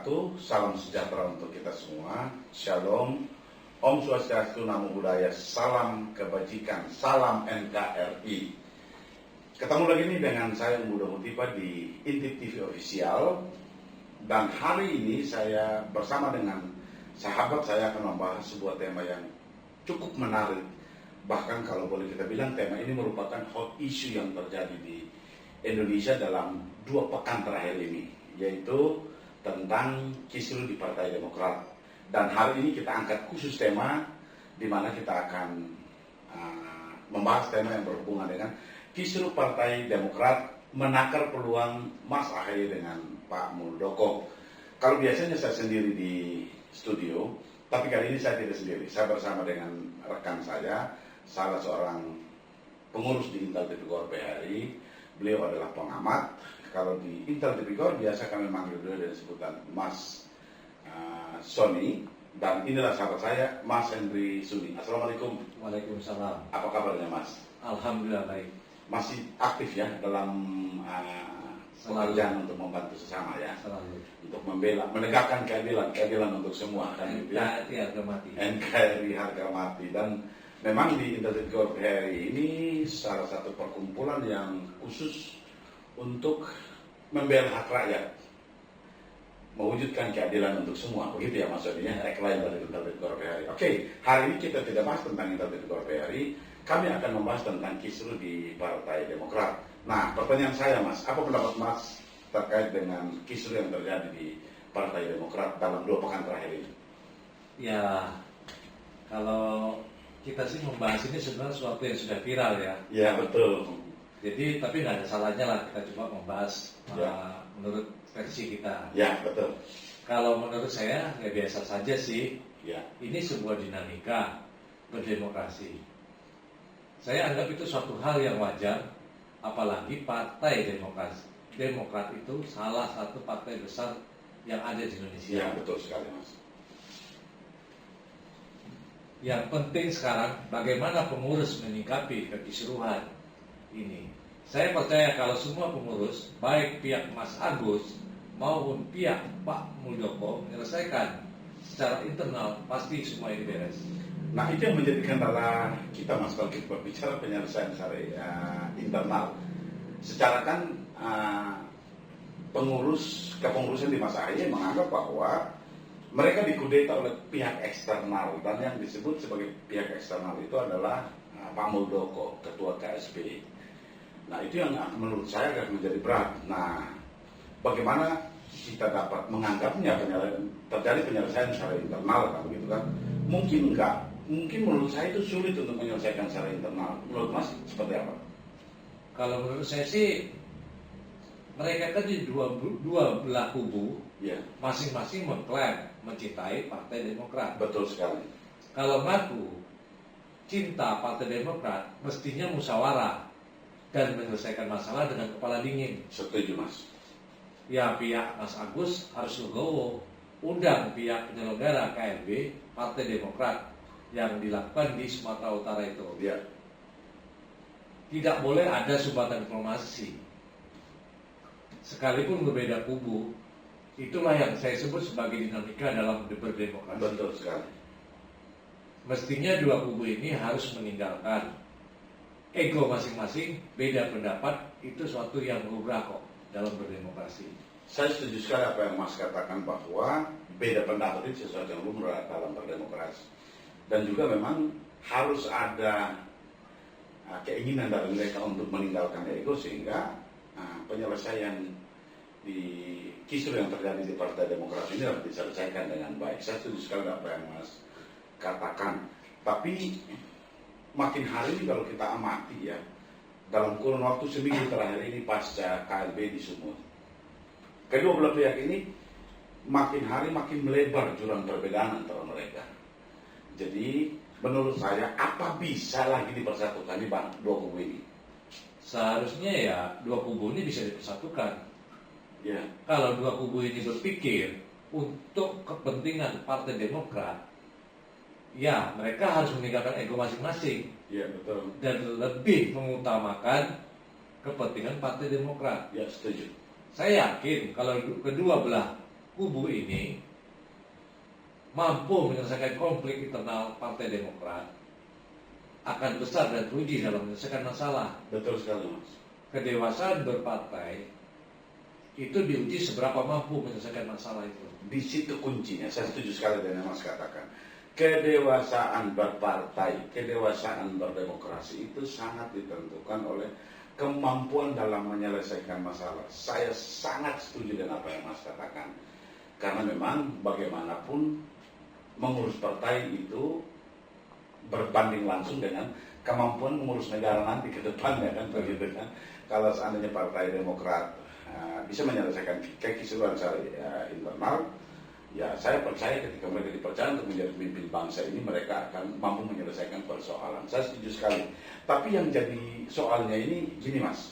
wabarakatuh. Salam sejahtera untuk kita semua. Shalom. Om Swastiastu, Namo Buddhaya. Salam kebajikan. Salam NKRI. Ketemu lagi nih dengan saya Budha Mutipa di Intip TV Official. Dan hari ini saya bersama dengan sahabat saya akan membahas sebuah tema yang cukup menarik. Bahkan kalau boleh kita bilang tema ini merupakan hot issue yang terjadi di Indonesia dalam 2 pekan terakhir ini, yaitu tentang kisruh di Partai Demokrat. Dan hari ini kita angkat khusus tema di mana kita akan membahas tema yang berhubungan dengan kisruh Partai Demokrat menakar peluang Mas Ahaye dengan Pak Muldoko. Kalau biasanya saya sendiri di studio, tapi kali ini saya tidak sendiri. Saya bersama dengan rekan saya, salah seorang pengurus di Intel Tipikor PHRI. Beliau adalah pengamat. Kalau di Intel Tipikor biasa kami manggil beliau dengan sebutan Mas Sony. Dan inilah sahabat saya, Mas Henry Suni. Assalamualaikum. Waalaikumsalam. Apa kabarnya, Mas? Alhamdulillah baik. Masih aktif ya dalam pekerjaan untuk membantu sesama ya. Selalu. Untuk membela, menegakkan keadilan untuk semua kan gitu ya. NKRI harga mati. NKRI harga mati. Dan memang di Intel Tipikor PHRI ini salah satu perkumpulan yang khusus untuk membela hak rakyat, mewujudkan keadilan untuk semua, begitu ya maksudnya, eklaim dari Intel Tipikor PHRI. Oke, hari ini kita tidak bahas tentang Intel Tipikor PHRI, kami akan membahas tentang kisruh di Partai Demokrat. Nah, pertanyaan saya, Mas, apa pendapat Mas terkait dengan kisruh yang terjadi di Partai Demokrat dalam 2 pekan terakhir ini? Ya, kalau kita sih membahas ini sebenarnya sesuatu yang sudah viral ya. Ya, betul. Jadi, tapi nggak ada salahnya lah kita coba membahas Ya. menurut versi kita. Ya, betul. Kalau menurut saya, ya biasa saja sih. Ya. Ini sebuah dinamika berdemokrasi. Saya anggap itu suatu hal yang wajar, apalagi Partai Demokrat itu salah satu partai besar yang ada di Indonesia. Ya, betul sekali, Mas. Yang penting sekarang bagaimana pengurus menyikapi kekisruhan ini. Saya percaya kalau semua pengurus, baik pihak Mas Agus maupun pihak Pak Muldoko menyelesaikan secara internal, pasti semua ini beres. Nah, itu yang menjadi kendala kita, Mas, kalau kita berbicara penyelesaian secara internal. Secara kan kepengurusan di Mas Ahaye menganggap bahwa mereka dikudeta oleh pihak eksternal, dan yang disebut sebagai pihak eksternal itu adalah Pak Muldoko, Ketua KSP. Nah, itu yang menurut saya akan menjadi berat. Nah, bagaimana kita dapat menganggapnya terjadi penyelesaian secara internal, kan begitu kan? Mungkin enggak. Mungkin menurut saya itu sulit untuk menyelesaikan secara internal. Menurut Mas seperti apa? Kalau menurut saya sih, mereka kan di dua belah kubu, Ya, masing-masing mengklaim mencintai Partai Demokrat. betul sekali. Kalau ngaku cinta Partai Demokrat, mestinya musyawarah dan menyelesaikan masalah dengan kepala dingin. Setuju, Mas. Ya, pihak Mas Agus harus legowo, undang pihak penyelenggara KLB Partai Demokrat yang dilakukan di Sumatera Utara itu. Ya, Tidak boleh ada sumbatan diplomasi. Sekalipun berbeda kubu, itulah yang saya sebut sebagai dinamika dalam berdemokrasi. betul sekali. Mestinya 2 kubu ini harus meninggalkan ego masing-masing, beda pendapat, itu suatu yang lumrah kok dalam berdemokrasi. Saya setuju sekali apa yang Mas katakan, bahwa beda pendapat itu sesuatu yang lumrah dalam berdemokrasi. Dan juga memang harus ada keinginan dari mereka untuk meninggalkan ego, sehingga penyelesaian di kisruh yang terjadi di Partai Demokrat ini harus diselesaikan dengan baik. Saya setuju sekali apa yang Mas katakan. Tapi makin hari ini kalau kita amati ya, dalam kurun waktu seminggu terakhir ini pasca KLB di Sumut, kedua belah pihak ini makin hari makin melebar jurang perbedaan antara mereka. Jadi menurut saya, apa bisa lagi dipersatukan di 2 kubu ini? Seharusnya ya 2 kubu ini bisa dipersatukan. Ya, Kalau 2 kubu ini berpikir untuk kepentingan Partai Demokrat, ya mereka harus meninggalkan ego masing-masing ya betul. dan lebih mengutamakan kepentingan Partai Demokrat. Ya, setuju. Saya yakin kalau kedua belah kubu ini mampu menyelesaikan konflik internal Partai Demokrat, akan besar dan teruji dalam menyelesaikan masalah. Betul sekali, Mas. Kedewasaan berpartai itu diuji seberapa mampu menyelesaikan masalah itu. Di situ kuncinya, saya setuju sekali dengan Mas katakan. Kedewasaan berpartai, kedewasaan berdemokrasi itu sangat ditentukan oleh kemampuan dalam menyelesaikan masalah. Saya sangat setuju dengan apa yang Mas katakan. Karena memang bagaimanapun mengurus partai itu berbanding langsung dengan kemampuan mengurus negara nanti ke depannya kan begitu kan. Kalau seandainya Partai Demokrat bisa menyelesaikan kekisruhan internal, ya saya percaya ketika mereka dipercaya untuk menjadi pemimpin bangsa ini, mereka akan mampu menyelesaikan persoalan. Saya setuju sekali. Tapi yang jadi soalnya ini gini, Mas,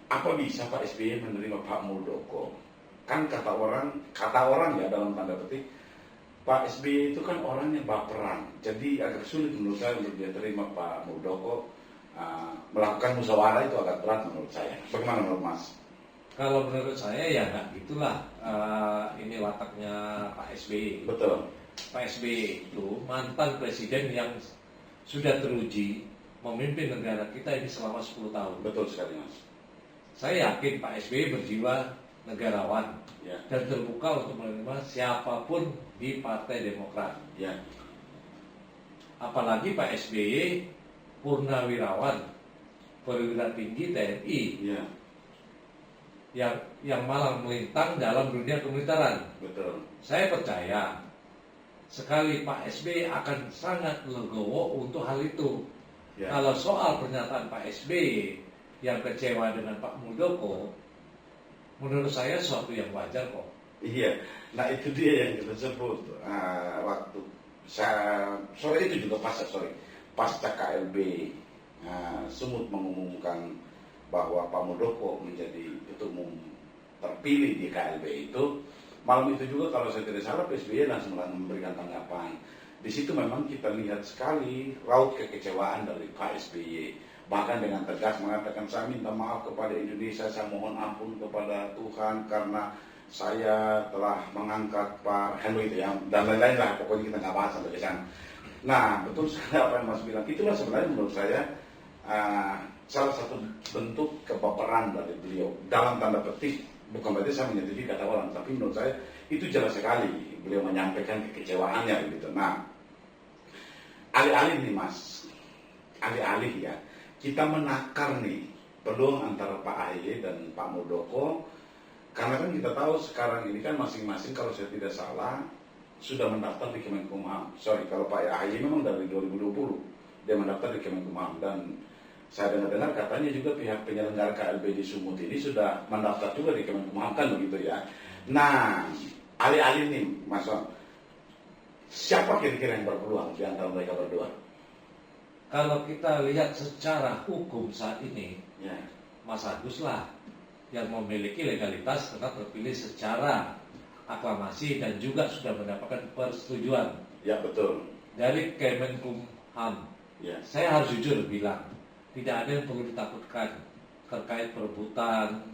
apa bisa Pak SBY menerima Pak Muldoko? Kan kata orang ya dalam tanda petik, Pak SBY itu kan orangnya baperan, jadi agak sulit menurut saya untuk dia terima Pak Muldoko melakukan musyawarah, itu agak berat menurut saya. Bagaimana menurut Mas? Kalau menurut saya ya nggak gitulah, ini wataknya Pak SBY. Betul. Pak SBY itu mantan presiden yang sudah teruji memimpin negara kita ini selama 10 tahun. Betul sekali, Mas. Saya yakin Pak SBY berjiwa negarawan Ya. dan terbuka untuk menerima siapapun di Partai Demokrat. Ya. Apalagi Pak SBY purnawirawan, perwira tinggi TNI, Ya. yang malang melintang dalam dunia kemiliteran. Betul. Saya percaya sekali Pak SBY akan sangat legowo untuk hal itu. Ya. Kalau soal pernyataan Pak SBY yang kecewa dengan Pak Muldoko, menurut saya suatu yang wajar kok. Iya. Nah itu dia yang kita sebut waktu sore itu juga pasca KLB Sumut mengumumkan bahwa Pak Muldoko menjadi ketua umum terpilih di KLB itu. Malam itu juga kalau saya tidak salah PSBY langsung memberikan tanggapan. Di situ memang kita lihat sekali raut kekecewaan dari Pak SBY. Bahkan dengan tegas mengatakan, saya minta maaf kepada Indonesia, saya mohon ampun kepada Tuhan karena saya telah mengangkat Pak Henry itu ya, dan lain-lain lah, pokoknya kita nggak bahas sampai ke sana. Nah, betul sekali apa yang Mas bilang. Itulah sebenarnya menurut saya salah satu bentuk kebaperan dari beliau. Dalam tanda petik, bukan berarti saya menyetujui kata orang, tapi menurut saya itu jelas sekali beliau menyampaikan kekecewaannya gitu. Nah, alih-alih nih Mas, alih-alih ya, kita menakar nih peluang antara Pak AHY dan Pak Muldoko, karena kan kita tahu sekarang ini kan masing-masing kalau saya tidak salah sudah mendaftar di Kemenkumham. Kalau Pak AHY memang dari 2020 dia mendaftar di Kemenkumham, dan saya dengar katanya juga pihak penyelenggara KLB di Sumut ini sudah mendaftar juga di Kemenkumham kan begitu ya. Nah, alih-alih nih Mas Om, siapa kira-kira yang berpeluang di antara mereka berdua? Kalau kita lihat secara hukum saat ini, Ya. Mas Agus lah yang memiliki legalitas karena terpilih secara aklamasi dan juga sudah mendapatkan persetujuan Ya betul. dari Kemenkumham. Ya. Saya harus jujur bilang, tidak ada yang perlu ditakutkan terkait perebutan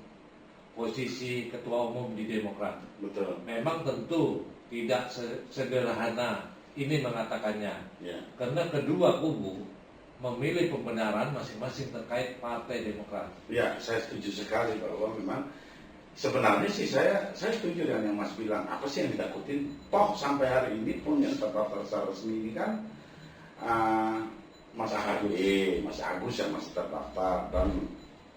posisi ketua umum di Demokrat. Betul. Memang tentu tidak sederhana ini mengatakannya, Ya. karena kedua kubu memilih pembenaran masing-masing terkait Partai Demokrat. Ya, saya setuju sekali bahwa memang sebenarnya sih saya setuju dengan yang Mas bilang. Apa sih yang ditakutin? Toh sampai hari ini pun yang terdaftar secara resmi ini kan Mas AHY, Mas Agus yang masih terdaftar, dan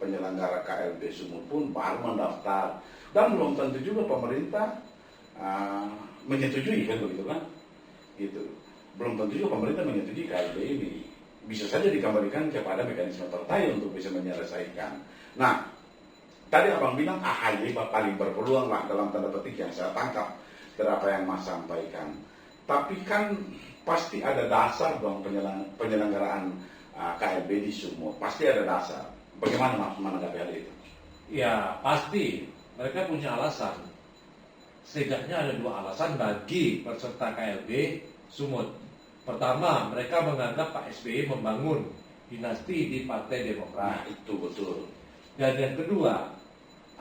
penyelenggara KLB Sumut pun baru mendaftar, dan belum tentu juga pemerintah menyetujui kan begitu kan? Gitu. Belum tentu juga pemerintah menyetujui KLB ini. Bisa saja dikembalikan kepada mekanisme partai untuk bisa menyelesaikan. Nah, tadi abang bilang AHY paling berpeluang lah dalam tanda petik yang saya tangkap dari apa yang Mas sampaikan. Tapi kan pasti ada dasar dong penyelenggaraan KLB di Sumut. Pasti ada dasar. Bagaimana Mas menanggapi hal itu? Ya pasti mereka punya alasan. Setidaknya ada dua alasan bagi peserta KLB Sumut. Pertama, mereka menganggap Pak SBY membangun dinasti di Partai Demokrat. Nah, itu betul. Dan yang kedua,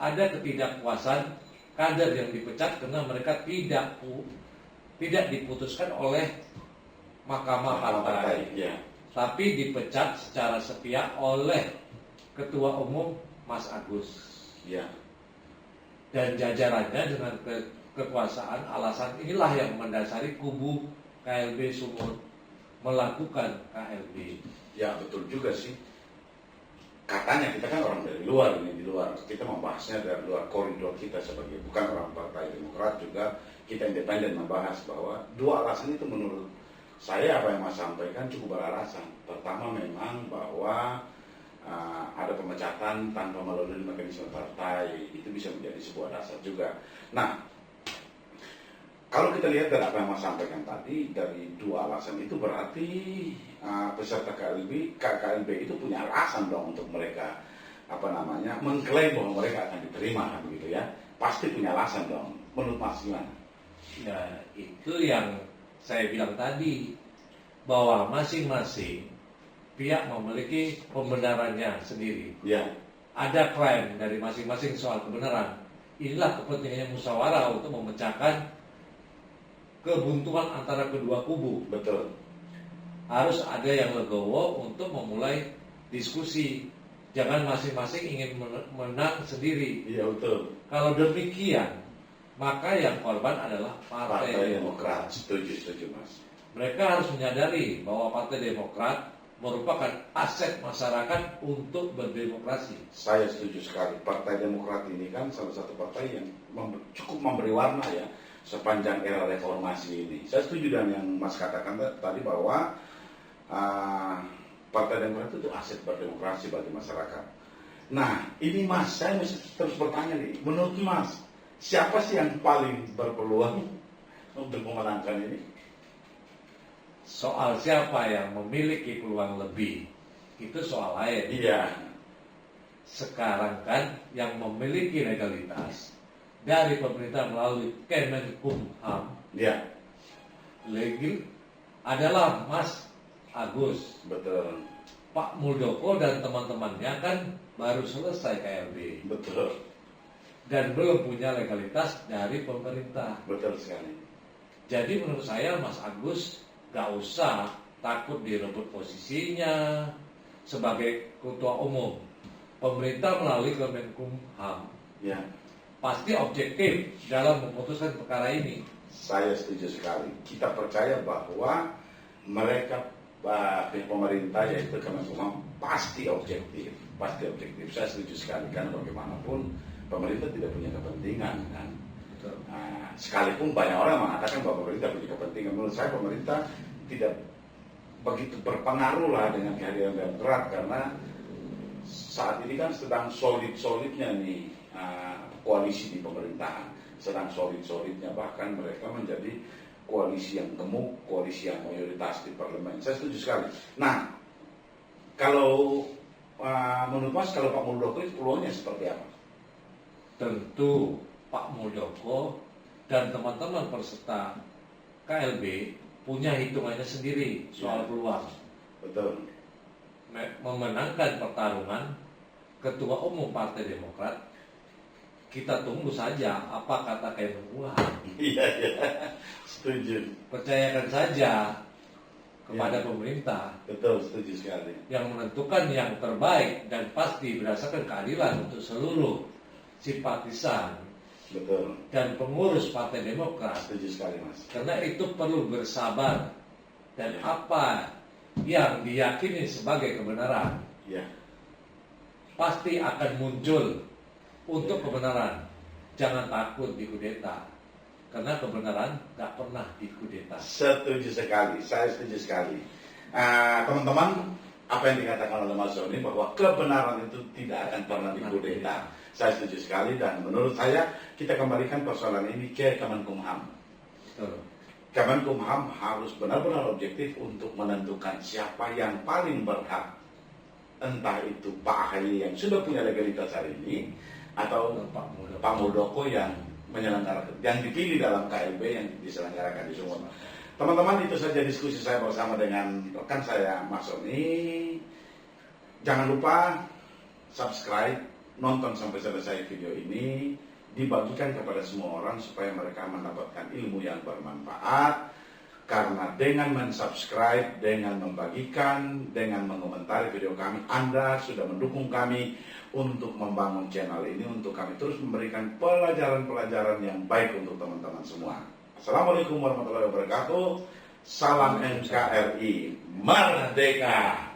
ada ketidakpuasan kader yang dipecat karena mereka tidak diputuskan oleh Mahkamah Partai, ya. tapi dipecat secara sepihak oleh Ketua Umum Mas Agus. Ya. Dan jajarannya dengan kekuasaan, alasan inilah yang mendasari kubu KLB Sumut melakukan KLB. Ya betul juga sih. Katanya kita kan orang dari luar ini, di luar kita membahasnya dari luar koridor kita sebagai bukan orang Partai Demokrat, juga kita independen membahas bahwa dua alasan itu menurut saya apa yang Mas sampaikan cukup beralasan. Pertama memang bahwa ada pemecatan tanpa melalui mekanisme partai, itu bisa menjadi sebuah dasar juga. Nah, kalau kita lihat dari apa yang Mas sampaikan tadi, dari dua alasan itu berarti peserta KLB itu punya alasan dong untuk mereka mengklaim bahwa mereka akan diterima, begitu ya. Pasti punya alasan dong. Menurut Mas gimana? Ya, itu yang saya bilang tadi, bahwa masing-masing pihak memiliki pembenarannya sendiri. Ya. Ada klaim dari masing-masing soal kebenaran. Inilah kepentingannya musyawarah untuk memecahkan kebuntuan antara kedua kubu. Betul. Harus ada yang legowo untuk memulai diskusi. Jangan masing-masing ingin menang sendiri. Iya betul. Kalau demikian, maka yang korban adalah Partai Demokrat. Setuju Mas. Mereka harus menyadari bahwa Partai Demokrat merupakan aset masyarakat untuk berdemokrasi. Saya setuju sekali. Partai Demokrat ini kan salah satu partai yang cukup memberi warna ya sepanjang era reformasi ini. Saya setuju dengan yang Mas katakan tadi bahwa Partai Demokrat itu aset berdemokrasi bagi masyarakat. Nah, ini Mas, saya masih terus bertanya nih. Menurut Mas, siapa sih yang paling berpeluang untuk memenangkan ini? Soal siapa yang memiliki peluang lebih, itu soal lain. Iya. Sekarang kan yang memiliki legalitas dari pemerintah melalui Kemenkumham, Iya. legil adalah Mas Agus. Betul. Pak Muldoko dan teman-temannya kan baru selesai KLB Betul. dan belum punya legalitas dari pemerintah. Betul sekali. Jadi menurut saya Mas Agus gak usah takut direbut posisinya sebagai ketua umum. Pemerintah melalui Kemenkumham Ya. pasti objektif dalam memutuskan perkara ini. Saya setuju sekali. Kita percaya bahwa mereka pemerintah yaitu Kemenkumham pasti objektif. Saya setuju sekali karena bagaimanapun pemerintah tidak punya kepentingan kan. Nah, sekalipun banyak orang mengatakan bahwa pemerintah punya kepentingan, menurut saya pemerintah tidak begitu berpengaruh lah dengan kehadiran Demokrat karena saat ini kan sedang solid-solidnya nih koalisi di pemerintahan, sedang solid-solidnya, bahkan mereka menjadi koalisi yang gemuk, koalisi yang mayoritas di parlemen. Saya setuju sekali. Nah, kalau menurut Mas, kalau Pak Muldoko itu peluangnya seperti apa? Tentu Pak Muldoko dan teman-teman peserta KLB punya hitungannya sendiri soal peluang. Betul. Memenangkan pertarungan Ketua Umum Partai Demokrat, kita tunggu saja apa kata Kemenkumham. Iya, setuju. Percayakan saja kepada pemerintah. Betul, setuju sekali. Yang menentukan yang terbaik dan pasti berdasarkan keadilan untuk seluruh simpatisan. Betul. Dan pengurus Partai Demokrat. Setuju sekali Mas. Karena itu perlu bersabar. Dan apa yang diyakini sebagai kebenaran, Ya. pasti akan muncul untuk kebenaran. Jangan takut dikudeta, karena kebenaran gak pernah dikudeta. Setuju sekali, saya setuju sekali. Teman-teman, apa yang dikatakan oleh Mas Zoni bahwa kebenaran itu tidak akan pernah dikudeta. Saya setuju sekali dan menurut saya kita kembalikan persoalan ini ke Kemenkumham. Betul. Kemenkumham harus benar-benar objektif untuk menentukan siapa yang paling berhak. Entah itu Pak Ahy yang sudah punya legalitas hari ini atau Pak Muldoko yang menyelenggarakan, yang dipilih dalam KLB yang diselenggarakan di Sumut. Teman-teman, itu saja diskusi saya bersama dengan rekan saya Mas Soni. Jangan lupa subscribe, nonton sampai selesai video ini, dibagikan kepada semua orang supaya mereka mendapatkan ilmu yang bermanfaat. Karena dengan mensubscribe, dengan membagikan, dengan mengomentari video kami, Anda sudah mendukung kami untuk membangun channel ini, untuk kami terus memberikan pelajaran-pelajaran yang baik untuk teman-teman semua. Assalamualaikum warahmatullahi wabarakatuh. Salam NKRI Merdeka.